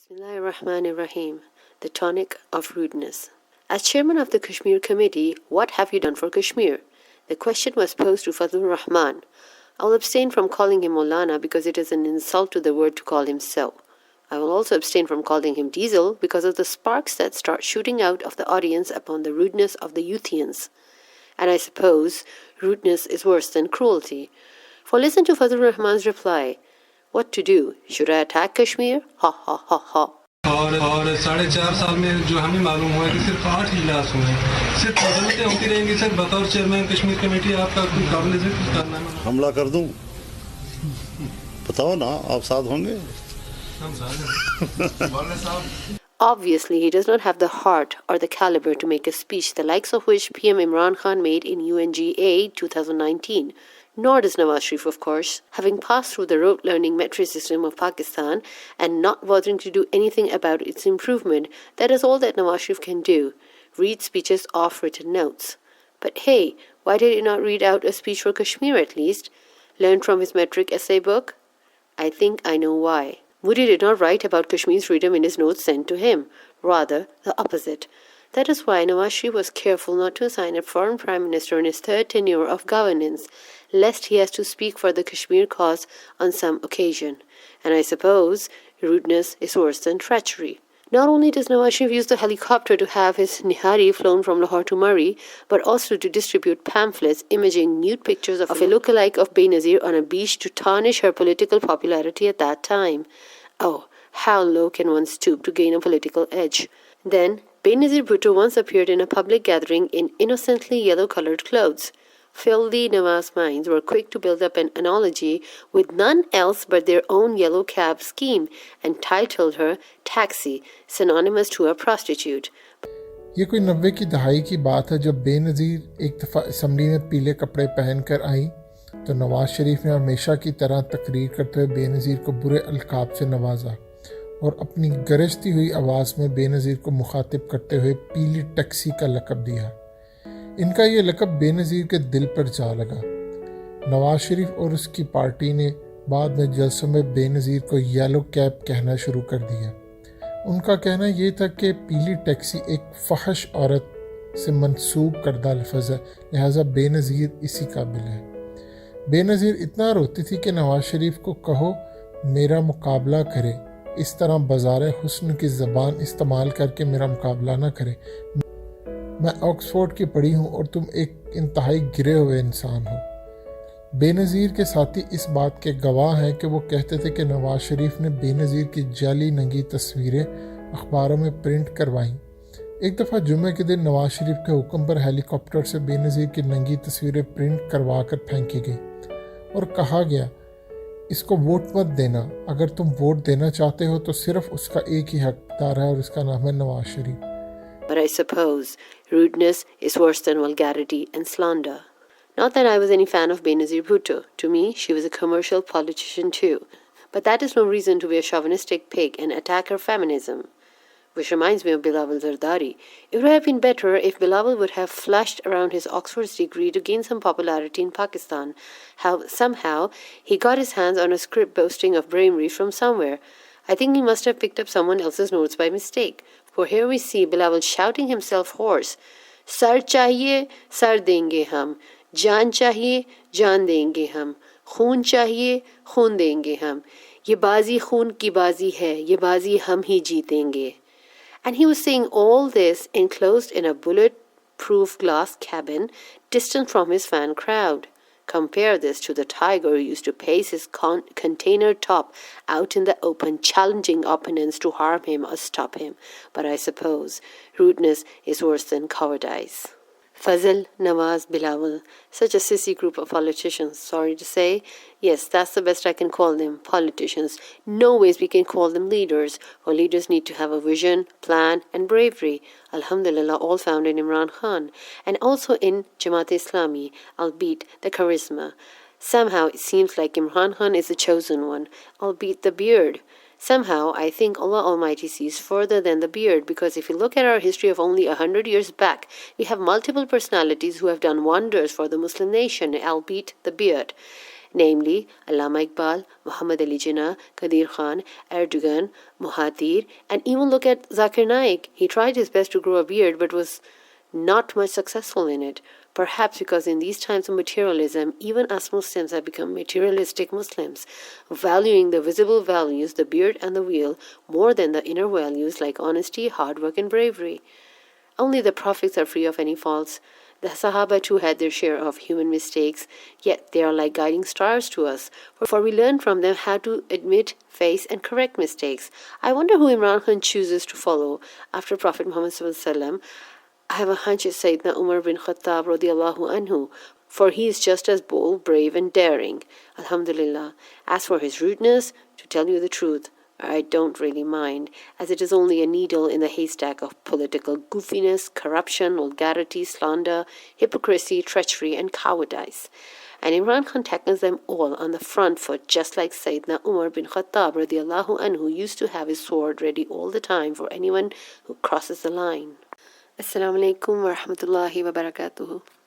Bismillahirrahmanirrahim. The Tonic of Rudeness. As chairman of the Kashmir Committee, what have you done for Kashmir? The question was posed to Fazlur Rahman. I will abstain from calling him Maulana because it is an insult to the word to call him so. I will also abstain from calling him Diesel because of the sparks that start shooting out of the audience upon the rudeness of the Youthians. And I suppose rudeness is worse than cruelty. For listen to Fazlur Rahman's reply. What to do? Should I attack Kashmir? Ha ha ha ha. और 4.5 साल में जो हमें मालूम हुआ है कि सिर्फ 8 इजलास हुए हैं, सिर्फ अदालतें होती रहेंगी। सर बतौर चेयरमैन कश्मीर कमेटी आपका कोई काबिल जिक्र कारनामा हमला कर दूं? बताओ ना, आप साथ होंगे? हम साथ हैं। Obviously, he does not have the heart or the caliber to make a speech the likes of which PM Imran Khan made in UNGA 2019. Nor does Nawaz Sharif, of course, having passed through the rote-learning metric system of Pakistan and not bothering to do anything about its improvement. That is all that Nawaz Sharif can do, read speeches off written notes. But hey, why did he not read out a speech for Kashmir at least? Learn from his metric essay book? I think I know why. Modi did not write about Kashmir's freedom in his notes sent to him, rather the opposite. That is why Nawaz Sharif was careful not to assign a foreign prime minister in his third tenure of governance, lest he has to speak for the Kashmir cause on some occasion. And I suppose rudeness is worse than treachery. Not only does Nawaz Sharif use the helicopter to have his Nihari flown from Lahore to Murree, but also to distribute pamphlets imaging nude pictures of a lookalike of Benazir on a beach to tarnish her political popularity at that time. Oh, how low can one stoop to gain a political edge? Then, Benazir Bhutto once appeared in a public gathering in innocently yellow-colored clothes. Filthy Nawaz minds were quick to build up an analogy with none else but their own yellow cab scheme and titled her Taxi, synonymous to a prostitute. ये कोई 90 की दहाई की बात है जब बेनज़ीर एक दफ़ा असम्बली में पीले कपड़े पहनकर आई तो नवाज शरीफ ने हमेशा की तरह तकरीर करते हुए बेनज़ीर को बुरे अलकाब से नवाजा और अपनी गरजती हुई आवाज़ में बेनज़ीर को मुखातिब करते हुए पीली टैक्सी का लक़ब दिया। इनका ये लक़ब बेनज़ीर के दिल पर जा लगा। नवाज शरीफ और उसकी पार्टी ने बाद में जलसों में बेनज़ीर को येलो कैब कहना शुरू कर दिया। उनका कहना ये था कि पीली टैक्सी एक फहश औरत से मंसूब करदा लफ्ज़ है, लिहाजा बेनज़ीर इसी काबिल है। बेनज़ीर इतना रोती थी कि नवाज शरीफ को कहो मेरा मुकाबला करे, इस तरह बाज़ार हुस्न की ज़बान इस्तेमाल करके मेरा मुकाबला ना करे। मैं ऑक्सफोर्ड की पढ़ी हूँ और तुम एक इंतहाई गिरे हुए इंसान हो। बेनज़ीर के साथी इस बात के गवाह हैं कि वो कहते थे कि नवाज शरीफ ने बेनज़ीर की जाली नंगी तस्वीरें अखबारों में प्रिंट करवाईं। एक दफ़ा जुम्मे के दिन नवाज शरीफ के हुक्म पर हेलीकॉप्टर से बेनज़ीर की नंगी तस्वीरें प्रिंट करवा कर फेंकी गई और कहा गया इसको वोट मत देना, अगर तुम वोट देना चाहते हो तो सिर्फ उसका एक ही हकदार है और इसका नाम है Nawaz Sharif. But I suppose rudeness is worse than vulgarity and slander. Not that I was any fan of Benazir Bhutto. To me, she was a commercial politician too. But that is no reason to be a chauvinistic pig and attack her feminism. Which reminds me of Bilawal Zardari. It would have been better if Bilawal would have flashed around his Oxford degree to gain some popularity in Pakistan. How somehow he got his hands on a script boasting of bravery from somewhere. I think he must have picked up someone else's notes by mistake. For here we see Bilawal shouting himself hoarse. Sar chahiye, sar denge hum. Jaan chahiye, jaan denge hum. Khoon chahiye, khoon denge hum. Ye bazi khoon ki bazi hai. Ye bazi hum hi jeetenge. And he was saying all this enclosed in a bullet-proof glass cabin, distant from his fan crowd. Compare this to the tiger who used to pace his container top out in the open, challenging opponents to harm him or stop him. But I suppose rudeness is worse than cowardice. Fazl, Nawaz, Bilawal, such a sissy group of politicians, sorry to say. Yes, that's the best I can call them, politicians. No ways we can call them leaders, for leaders need to have a vision, plan and bravery. Alhamdulillah, all found in Imran Khan, and also in Jamaat-e-Islami, albeit the charisma. Somehow it seems like Imran Khan is the chosen one, albeit the beard. Somehow, I think Allah Almighty sees further than the beard, because if you look at our history of only 100 years back, we have multiple personalities who have done wonders for the Muslim nation, albeit the beard. namely Allama Iqbal, Muhammad Ali Jinnah, Qadir Khan, Erdogan, Mahathir, and even look at Zakir Naik. He tried his best to grow a beard but was not much successful in it. Perhaps because in these times of materialism, even us Muslims have become materialistic Muslims, valuing the visible values, the beard and the wheel, more than the inner values like honesty, hard work, and bravery. Only the prophets are free of any faults. The Sahaba too had their share of human mistakes, yet they are like guiding stars to us, for we learn from them how to admit, face, and correct mistakes. I wonder who Imran Khan chooses to follow after Prophet Muhammad ﷺ. I have a hunch it's Sayyidina Umar bin Khattab radiallahu anhu, for he is just as bold, brave, and daring. Alhamdulillah. As for his rudeness, to tell you the truth, I don't really mind, as it is only a needle in the haystack of political goofiness, corruption, vulgarity, slander, hypocrisy, treachery, and cowardice. And Imran Khan tackles them all on the front foot, just like Sayyidina Umar bin Khattab radiallahu anhu used to have his sword ready all the time for anyone who crosses the line. Assalamu alaikum wa rahmatullahi wa barakatuhu.